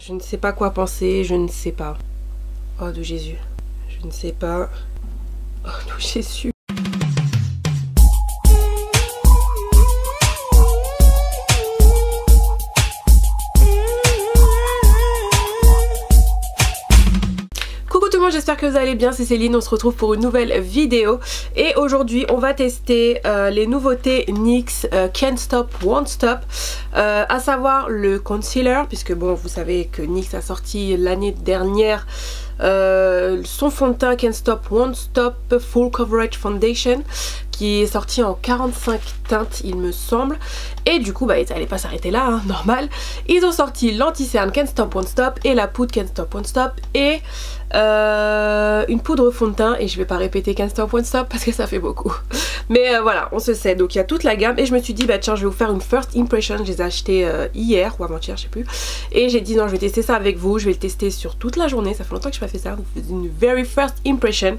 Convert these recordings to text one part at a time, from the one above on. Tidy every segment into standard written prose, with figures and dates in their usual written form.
Je ne sais pas quoi penser, je ne sais pas. Oh de Jésus, je ne sais pas. Oh de Jésus. Coucou tout le monde, j'espère que vous allez bien, c'est Céline, on se retrouve pour une nouvelle vidéo. Et aujourd'hui on va tester les nouveautés NYX Can't Stop, Won't Stop, à savoir le concealer, puisque bon vous savez que NYX a sorti l'année dernière son fond de teint Can't Stop, Won't Stop Full Coverage Foundation, qui est sorti en 45 teintes il me semble. Et du coup bah ils n'allaient pas s'arrêter là, hein, normal. Ils ont sorti l'anti-cerne Can't Stop Won't Stop et la poudre Can't Stop Won't Stop et une poudre fond de teint. Et je vais pas répéter Can't Stop Won't Stop parce que ça fait beaucoup. Mais voilà, on se sait. Donc il y a toute la gamme et je me suis dit bah tiens je vais vous faire une first impression. Je les ai achetés hier ou avant-hier, je sais plus. Et j'ai dit non, je vais tester ça avec vous. Je vais le tester sur toute la journée. Ça fait longtemps que je n'ai pas fait ça. Vous faites une very first impression.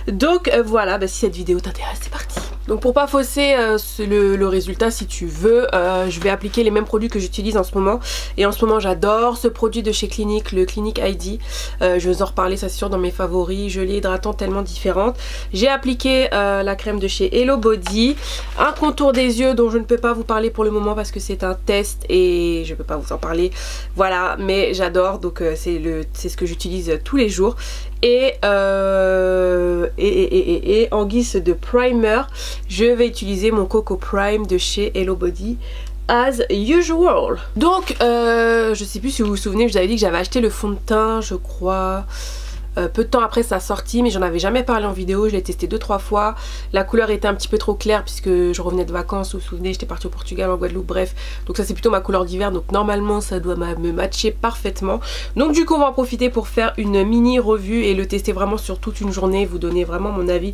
Donc voilà, bah, si cette vidéo t'intéresse, c'est parti. Donc pour pas fausser le résultat, si tu veux, je vais appliquer les mêmes produits que j'utilise en ce moment. Et en ce moment j'adore ce produit de chez Clinique, le Clinique ID. Je vais vous en reparler, ça c'est sûr, dans mes favoris. Gelée hydratante tellement différente. J'ai appliqué la crème de chez Hello Body. Un contour des yeux dont je ne peux pas vous parler pour le moment parce que c'est un test et je peux pas vous en parler. Voilà, mais j'adore, donc c'est ce que j'utilise tous les jours. Et en guise de primer, je vais utiliser mon Coco Prime de chez Hello Body as usual. Donc je sais plus si vous vous souvenez, je vous avais dit que j'avais acheté le fond de teint, je crois peu de temps après sa sortie, mais j'en avais jamais parlé en vidéo. Je l'ai testé 2-3 fois. La couleur était un petit peu trop claire puisque je revenais de vacances, vous vous souvenez, j'étais partie au Portugal, en Guadeloupe, bref. Donc ça c'est plutôt ma couleur d'hiver, donc normalement ça doit me matcher parfaitement. Donc du coup on va en profiter pour faire une mini revue et le tester vraiment sur toute une journée, vous donner vraiment mon avis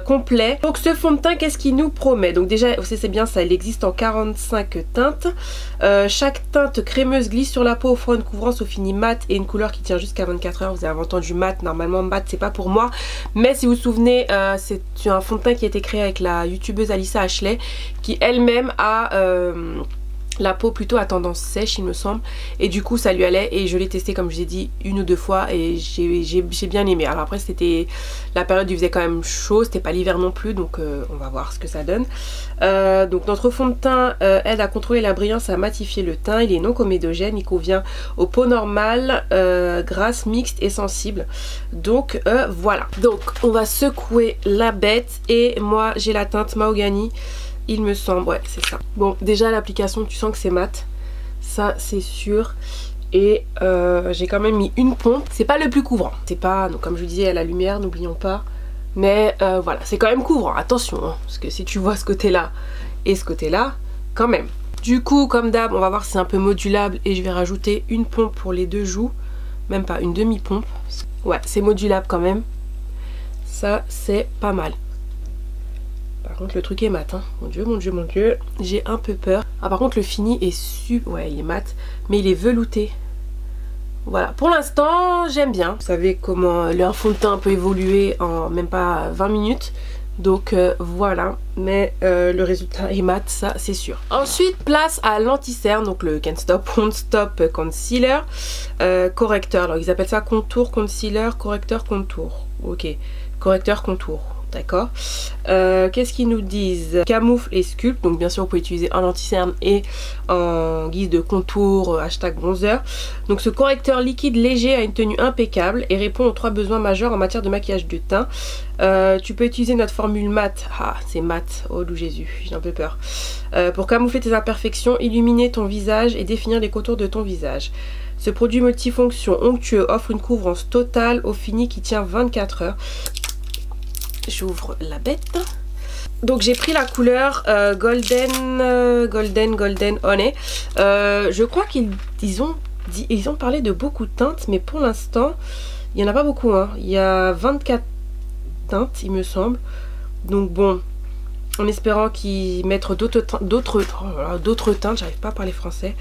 complet. Donc ce fond de teint, qu'est-ce qu'il nous promet? Donc déjà c'est bien ça, il existe en 45 teintes. Chaque teinte crémeuse glisse sur la peau, offrant une couvrance au fini mat et une couleur qui tient jusqu'à 24 heures. Vous avez entendu mat. Normalement mat c'est pas pour moi, mais si vous vous souvenez c'est un fond de teint qui a été créé avec la youtubeuse Alyssa Ashley, qui elle-même a la peau plutôt à tendance sèche il me semble, et du coup ça lui allait et je l'ai testé comme je vous ai dit 1 ou 2 fois et j'ai bien aimé. Alors après c'était la période où il faisait quand même chaud, c'était pas l'hiver non plus, donc on va voir ce que ça donne. Donc notre fond de teint aide à contrôler la brillance, à matifier le teint, il est non comédogène, il convient aux peaux normales, grasses, mixtes et sensibles. Donc voilà, donc on va secouer la bête et moi j'ai la teinte Mahogany. Il me semble, ouais c'est ça. Bon déjà l'application tu sens que c'est mat, ça c'est sûr. Et j'ai quand même mis une pompe. C'est pas le plus couvrant, c'est pas, donc comme je vous disais à la lumière, n'oublions pas. Mais voilà, c'est quand même couvrant, attention hein, parce que si tu vois ce côté là et ce côté là, quand même. Du coup comme d'hab on va voir si c'est un peu modulable et je vais rajouter une pompe pour les deux joues. Même pas, une demi-pompe. Ouais c'est modulable quand même. Ça c'est pas mal. Par contre le truc est mat hein. Mon dieu, mon dieu, mon dieu. J'ai un peu peur. Ah par contre le fini est super. Ouais il est mat, mais il est velouté. Voilà, pour l'instant j'aime bien. Vous savez comment leur fond de teint peut évoluer en même pas 20 minutes. Donc voilà, mais le résultat est mat, ça c'est sûr. Ensuite place à l'anti-cerne, donc le Can't Stop Won't Stop Concealer correcteur. Alors ils appellent ça contour concealer, correcteur contour. Ok, correcteur contour. D'accord. Qu'est-ce qu'ils nous disent? Camoufle et sculpte. Donc bien sûr vous pouvez utiliser un anti-cerne et en guise de contour hashtag bronzer. Donc ce correcteur liquide léger a une tenue impeccable et répond aux 3 besoins majeurs en matière de maquillage de teint. Tu peux utiliser notre formule mat. Ah c'est mat, oh loup Jésus, j'ai un peu peur. Pour camoufler tes imperfections, illuminer ton visage et définir les contours de ton visage. Ce produit multifonction onctueux offre une couvrance totale au fini qui tient 24 heures. J'ouvre la bête. Donc j'ai pris la couleur Golden Honey. Je crois qu'ils ont parlé de beaucoup de teintes, mais pour l'instant il n'y en a pas beaucoup hein. Il y a 24 teintes il me semble. Donc bon, en espérant qu'ils mettent d'autres teintes, j'arrive pas à parler français,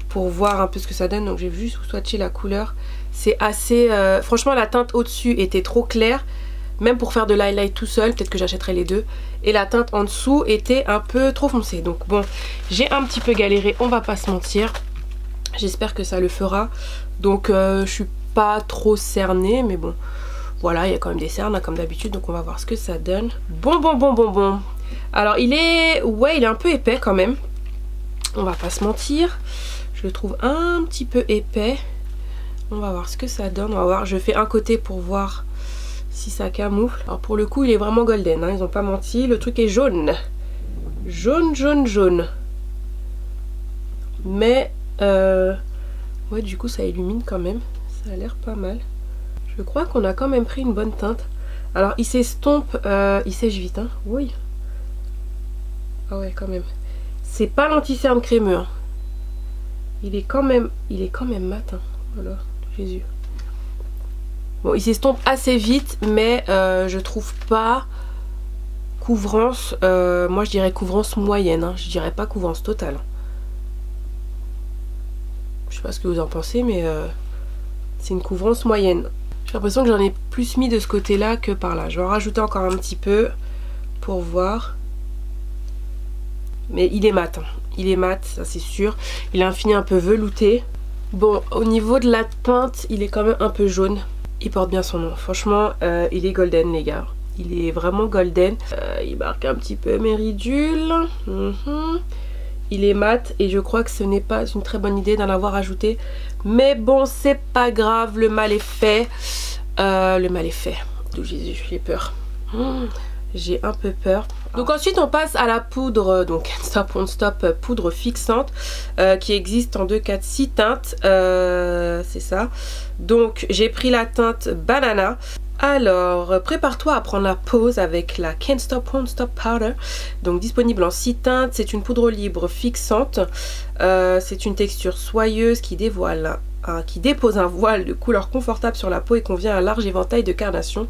pour voir un peu ce que ça donne. Donc j'ai juste swatché la couleur. C'est assez... franchement la teinte au-dessus était trop claire. Même pour faire de l'highlight tout seul, peut-être que j'achèterai les deux. Et la teinte en dessous était un peu trop foncée. Donc bon, j'ai un petit peu galéré, on va pas se mentir. J'espère que ça le fera. Donc je suis pas trop cernée, mais bon. Voilà, il y a quand même des cernes, hein, comme d'habitude, donc on va voir ce que ça donne. Bon. Alors il est... Ouais, il est un peu épais quand même. On va pas se mentir. Je le trouve un petit peu épais. On va voir ce que ça donne. On va voir, je fais un côté pour voir si ça camoufle. Alors pour le coup, il est vraiment golden, hein, ils ont pas menti. Le truc est jaune. Jaune. Mais... ouais, du coup, ça illumine quand même. Ça a l'air pas mal. Je crois qu'on a quand même pris une bonne teinte. Alors il s'estompe, il sèche vite, hein. Oui. Ah ouais, quand même. C'est pas l'anti-cerne crémeux, hein. Il est quand même mat, hein. Voilà, Jésus. Bon, il s'estompe assez vite, mais je trouve pas couvrance. Moi je dirais couvrance moyenne, hein. Je dirais pas couvrance totale. Je sais pas ce que vous en pensez, mais c'est une couvrance moyenne. J'ai l'impression que j'en ai plus mis de ce côté-là que par là. Je vais en rajouter encore un petit peu pour voir. Mais il est mat, hein. Il est mat, ça c'est sûr. Il a un fini un peu velouté. Bon, au niveau de la teinte, il est quand même un peu jaune. Il porte bien son nom. Franchement, il est golden, les gars. Il est vraiment golden. Il marque un petit peu mes ridules. Il est mat et je crois que ce n'est pas une très bonne idée d'en avoir ajouté. Mais bon, c'est pas grave, le mal est fait. Le mal est fait. D'où Jésus, j'ai peur. J'ai un peu peur. Donc ensuite on passe à la poudre, donc Stop Won't Stop poudre fixante qui existe en 2, 4, 6 teintes. C'est ça. Donc j'ai pris la teinte banana. Alors, prépare-toi à prendre la pause avec la Can't Stop Won't Stop Powder. Donc disponible en 6 teintes. C'est une poudre libre fixante. C'est une texture soyeuse qui dépose un voile de couleur confortable sur la peau et convient à un large éventail de carnations.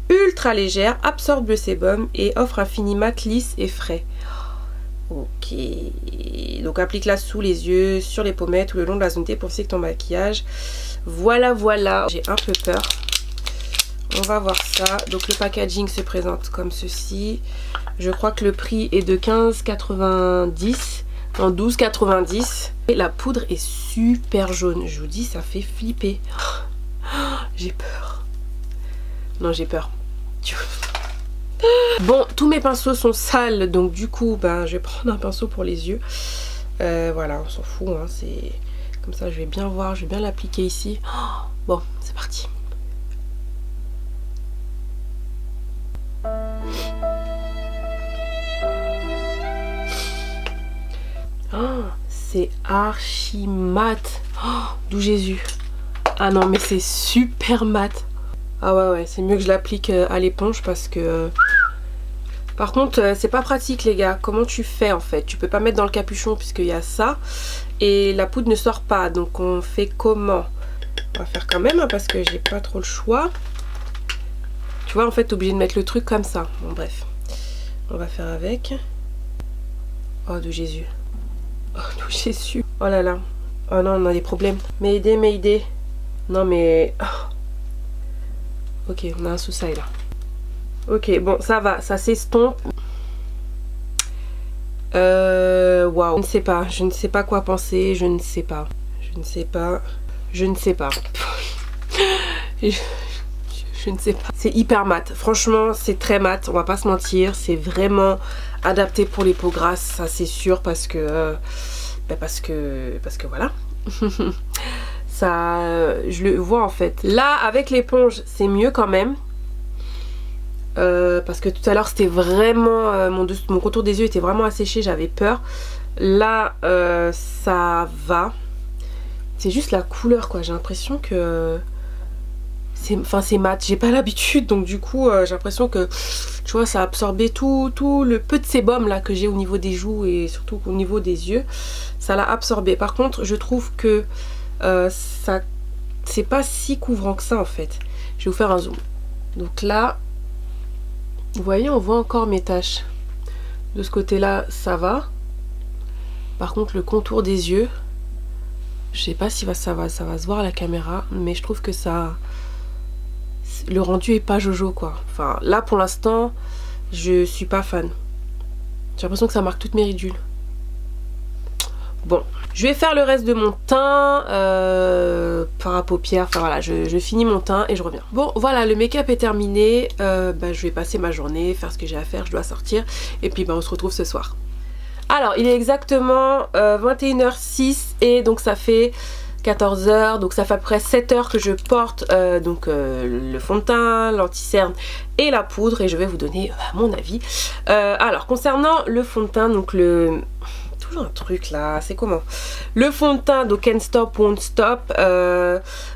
Ultra légère, absorbe le sébum et offre un fini mat lisse et frais. Ok, donc applique-la sous les yeux, sur les pommettes ou le long de la zone T pour fixer ton maquillage. Voilà, j'ai un peu peur. On va voir ça. Donc le packaging se présente comme ceci. Je crois que le prix est de 15,90, non 12,90. Et la poudre est super jaune. Je vous dis, ça fait flipper. J'ai peur. Non, j'ai peur. Bon, tous mes pinceaux sont sales, donc du coup, ben, je vais prendre un pinceau pour les yeux. Voilà, on s'en fout, hein, c'est comme ça. Je vais bien voir, je vais bien l'appliquer ici. Bon, c'est parti. C'est archi mat. D'où Jésus. Ah non, mais c'est super mat. Ah ouais, c'est mieux que je l'applique à l'éponge parce que... Par contre, c'est pas pratique les gars. Comment tu fais en fait? Tu peux pas mettre dans le capuchon puisqu'il y a ça. Et la poudre ne sort pas. Donc on fait comment? On va faire quand même, hein, parce que j'ai pas trop le choix. Tu vois, en fait, t'es obligé de mettre le truc comme ça. Bon, bref. On va faire avec. Oh, de Jésus. Oh, de Jésus. Oh là là. Oh non, on a des problèmes. M'aider. Non mais... Ok, on a un sous-sail là. Ok, bon, ça va, ça s'estompe. Waouh. Je ne sais pas quoi penser, je ne sais pas. Je ne sais pas. Je ne sais pas. Je ne sais pas. C'est hyper mat. Franchement, c'est très mat, on va pas se mentir. C'est vraiment adapté pour les peaux grasses, ça c'est sûr, parce que... parce que voilà. Ça, je le vois en fait. Là, avec l'éponge, c'est mieux quand même. Parce que tout à l'heure, c'était vraiment... mon contour des yeux était vraiment asséché, j'avais peur. Là, ça va. C'est juste la couleur, quoi. J'ai l'impression que... c'est mat. J'ai pas l'habitude, donc du coup, j'ai l'impression que... Tu vois, ça a absorbé tout le peu de sébum là que j'ai au niveau des joues et surtout au niveau des yeux. Ça l'a absorbé. Par contre, je trouve que... ça c'est pas si couvrant que ça en fait. Je vais vous faire un zoom. Donc là, vous voyez, on voit encore mes taches. De ce côté là, ça va. Par contre, le contour des yeux, je sais pas si ça va se voir à la caméra, mais je trouve que ça, le rendu est pas jojo quoi. Enfin là pour l'instant, je suis pas fan. J'ai l'impression que ça marque toutes mes ridules. Bon, je vais faire le reste de mon teint, par à paupières, enfin voilà, je finis mon teint et je reviens. Bon voilà, le make-up est terminé, je vais passer ma journée, faire ce que j'ai à faire, je dois sortir et puis on se retrouve ce soir. Alors il est exactement 21h06 et donc ça fait 14h, donc ça fait à peu près 7 heures que je porte le fond de teint, l'anti-cerne et la poudre et je vais vous donner mon avis. Alors concernant le fond de teint, donc toujours un truc là, c'est comment? Le fond de teint, donc Can't Stop Won't Stop,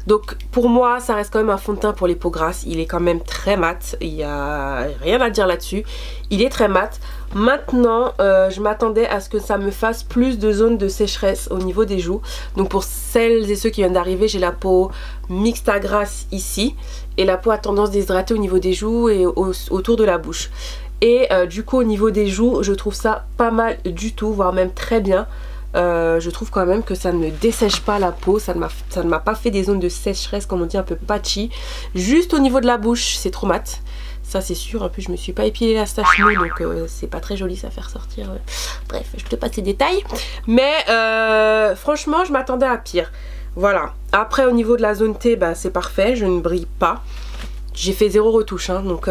donc pour moi ça reste quand même un fond de teint pour les peaux grasses, il est quand même très mat, il n'y a rien à dire là-dessus, il est très mat. Maintenant je m'attendais à ce que ça me fasse plus de zones de sécheresse au niveau des joues, donc pour celles et ceux qui viennent d'arriver, j'ai la peau mixte à grasse ici et la peau a tendance déshydrater au niveau des joues et autour de la bouche. Et du coup au niveau des joues je trouve ça pas mal du tout, voire même très bien. Je trouve quand même que ça ne dessèche pas la peau, ça ne m'a pas fait des zones de sécheresse comme on dit, un peu patchy. Juste au niveau de la bouche c'est trop mat, ça c'est sûr. En plus je me suis pas épilé la stache nue donc c'est pas très joli, ça faire sortir. Bref, je te passe les détails. Mais franchement je m'attendais à pire. Voilà, après au niveau de la zone T, c'est parfait, je ne brille pas. J'ai fait 0 retouche hein, donc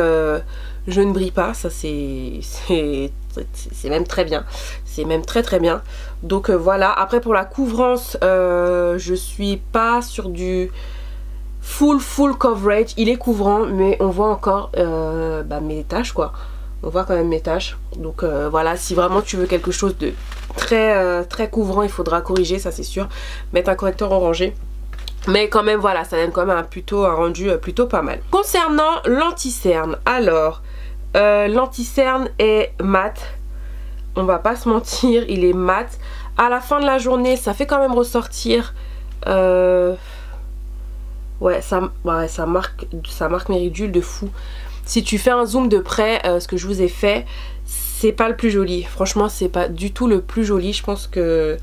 je ne brille pas, ça c'est même très bien, c'est même très bien. Donc voilà, après pour la couvrance, je suis pas sur du full coverage, il est couvrant mais on voit encore mes taches quoi, on voit quand même mes taches. Donc voilà, si vraiment tu veux quelque chose de très couvrant, il faudra corriger, ça c'est sûr, mettre un correcteur orangé. Mais quand même voilà, ça donne quand même un rendu plutôt pas mal. Concernant l'anti-cerne, alors l'anti-cerne est mat, on va pas se mentir, il est mat. À la fin de la journée ça fait quand même ressortir ça marque mes ridules de fou. Si tu fais un zoom de près, ce que je vous ai fait, c'est pas le plus joli, franchement c'est pas du tout le plus joli. Je pense que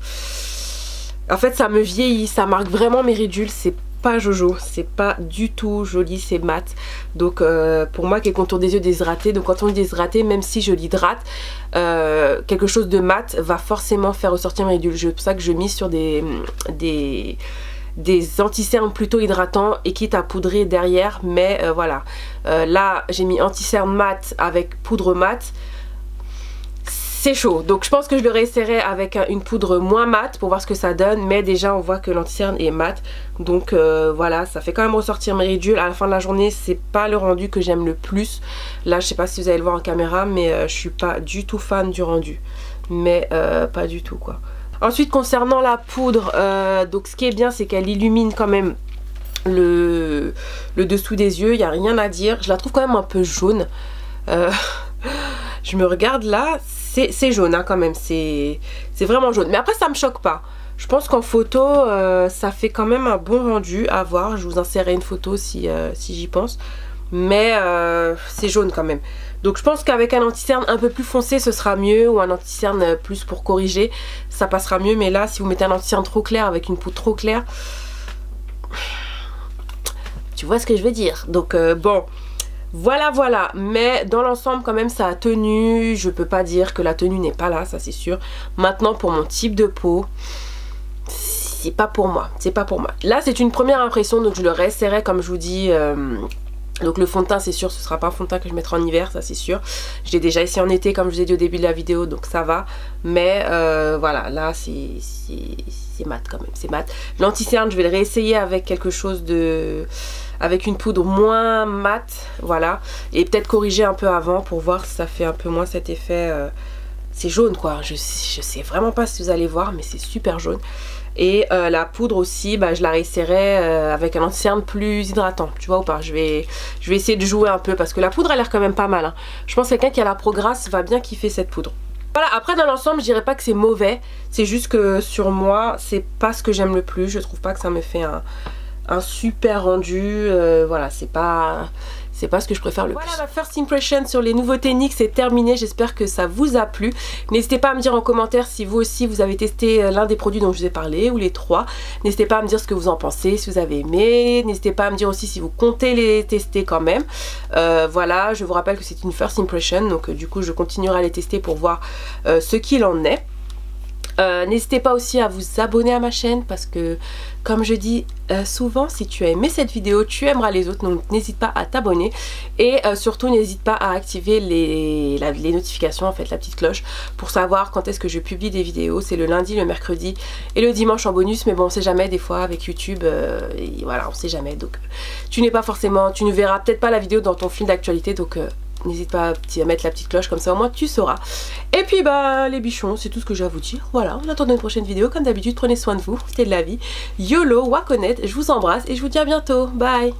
en fait ça me vieillit, ça marque vraiment mes ridules, c'est pas jojo, c'est pas du tout joli, c'est mat. Donc pour moi qui est contour des yeux déshydraté, donc quand on est déshydraté, même si je l'hydrate, quelque chose de mat va forcément faire ressortir mes ridules. C'est pour ça que je mise sur des anti-cernes plutôt hydratants et quitte à poudrer derrière. Mais voilà, là j'ai mis anti-cerne mat avec poudre mat. C'est chaud, donc je pense que je le réessayerai avec une poudre moins mate pour voir ce que ça donne. Mais déjà on voit que l'anti-cerne est mat, donc voilà, ça fait quand même ressortir mes ridules. À la fin de la journée c'est pas le rendu que j'aime le plus. Là je sais pas si vous allez le voir en caméra, mais je suis pas du tout fan du rendu, mais pas du tout quoi. Ensuite concernant la poudre, donc ce qui est bien c'est qu'elle illumine quand même le dessous des yeux, il n'y a rien à dire. Je la trouve quand même un peu jaune, je me regarde là, c'est jaune hein, quand même, c'est vraiment jaune. Mais après ça me choque pas. Je pense qu'en photo ça fait quand même un bon rendu à voir. Je vous insérerai une photo si j'y pense. Mais c'est jaune quand même. Donc je pense qu'avec un anti-cerne un peu plus foncé ce sera mieux. Ou un anti-cerne plus pour corriger, ça passera mieux. Mais là si vous mettez un anti-cerne trop clair avec une poudre trop claire, tu vois ce que je veux dire. Donc bon, voilà, mais dans l'ensemble quand même ça a tenu. Je peux pas dire que la tenue n'est pas là, ça c'est sûr. Maintenant pour mon type de peau, c'est pas pour moi, c'est pas pour moi. Là c'est une première impression, donc je le réessayerai comme je vous dis. Donc le fond de teint c'est sûr, ce sera pas un fond de teint que je mettrai en hiver, ça c'est sûr. Je l'ai déjà essayé en été comme je vous ai dit au début de la vidéo, donc ça va. Mais voilà, là c'est mat quand même, c'est mat. L'anti-cerne je vais le réessayer avec quelque chose de... avec une poudre moins mat, voilà. Et peut-être corriger un peu avant pour voir si ça fait un peu moins cet effet. C'est jaune quoi, je sais vraiment pas si vous allez voir, mais c'est super jaune. Et la poudre aussi, je la réessayerai avec un anti-cerne plus hydratant, tu vois ou pas. Je vais essayer de jouer un peu parce que la poudre a l'air quand même pas mal hein. Je pense que quelqu'un qui a la peau grasse va bien kiffer cette poudre. Voilà, après dans l'ensemble je dirais pas que c'est mauvais, c'est juste que sur moi c'est pas ce que j'aime le plus. Je trouve pas que ça me fait un super rendu, voilà, c'est pas ce que je préfère le plus. Voilà, ma first impression sur les nouveautés NYX est terminée. J'espère que ça vous a plu. N'hésitez pas à me dire en commentaire si vous aussi vous avez testé l'un des produits dont je vous ai parlé ou les trois. N'hésitez pas à me dire ce que vous en pensez, si vous avez aimé. N'hésitez pas à me dire aussi si vous comptez les tester quand même. Voilà, je vous rappelle que c'est une first impression, donc du coup je continuerai à les tester pour voir ce qu'il en est. N'hésitez pas aussi à vous abonner à ma chaîne parce que comme je dis souvent, si tu as aimé cette vidéo, tu aimeras les autres, donc n'hésite pas à t'abonner et surtout n'hésite pas à activer les notifications, en fait la petite cloche pour savoir quand est-ce que je publie des vidéos. C'est le lundi, le mercredi et le dimanche en bonus, mais bon on sait jamais, des fois avec YouTube et voilà, on sait jamais, donc tu n'es pas forcément, tu ne verras peut-être pas la vidéo dans ton fil d'actualité, donc n'hésite pas à mettre la petite cloche, comme ça au moins tu sauras. Et puis bah les bichons, c'est tout ce que j'ai à vous dire. Voilà, on attend une prochaine vidéo. Comme d'habitude, prenez soin de vous, profitez de la vie. YOLO, Wakonet, je vous embrasse et je vous dis à bientôt. Bye.